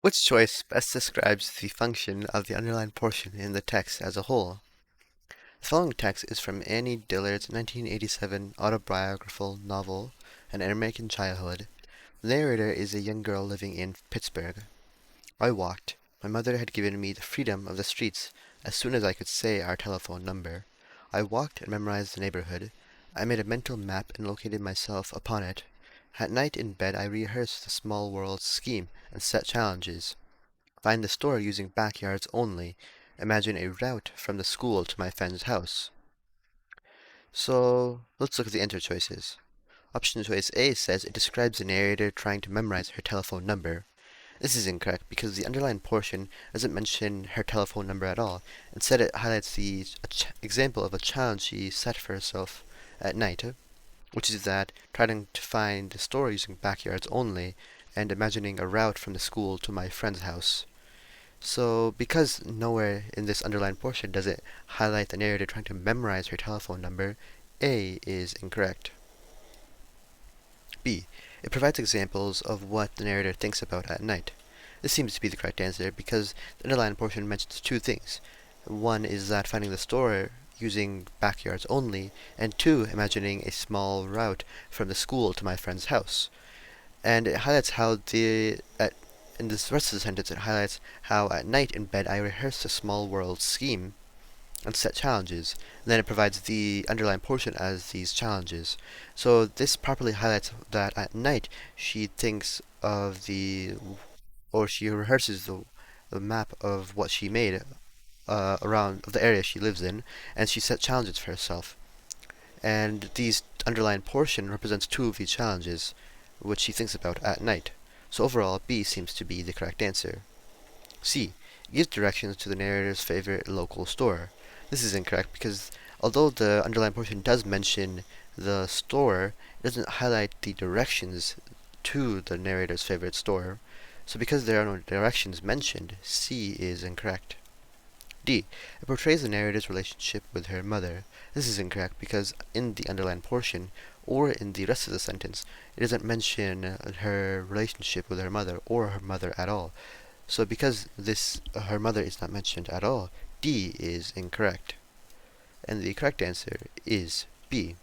Which choice best describes the function of the underlined portion in the text as a whole? The following text is from Annie Dillard's 1987 autobiographical novel, An American Childhood. The narrator is a young girl living in Pittsburgh. I walked. My mother had given me the freedom of the streets as soon as I could say our telephone number. I walked and memorized the neighborhood. I made a mental map and located myself upon it. At night in bed I rehearsed the small world scheme and set challenges. Find the store using backyards only. Imagine a route from the school to my friend's house. So let's look at the answer choices. Option choice A says it describes the narrator trying to memorize her telephone number. This is incorrect because the underlined portion doesn't mention her telephone number at all. Instead, it highlights the example of a challenge she set for herself at night, which is that trying to find the store using backyards only and imagining a route from the school to my friend's house. So, because nowhere in this underlined portion does it highlight the narrator trying to memorize her telephone number, A is incorrect. B. It provides examples of what the narrator thinks about at night. This seems to be the correct answer because the underlined portion mentions two things. One is that finding the store using backyards only, and two, imagining a small route from the school to my friend's house. And it highlights how in this rest of the sentence, it highlights how at night in bed I rehearsed a small world scheme and set challenges. And then it provides the underlined portion as these challenges. So this properly highlights that at night she thinks of she rehearses the map of what she made around the area she lives in, and she set challenges for herself. And these underlined portion represents two of these challenges, which she thinks about at night. So overall, B seems to be the correct answer. C. Gives directions to the narrator's favorite local store. This is incorrect because although the underlined portion does mention the store, it doesn't highlight the directions to the narrator's favorite store. So because there are no directions mentioned, C is incorrect. D. It portrays the narrator's relationship with her mother. This is incorrect because in the underlined portion, or in the rest of the sentence, it doesn't mention her relationship with her mother or her mother at all. So because her mother is not mentioned at all, D is incorrect. And the correct answer is B.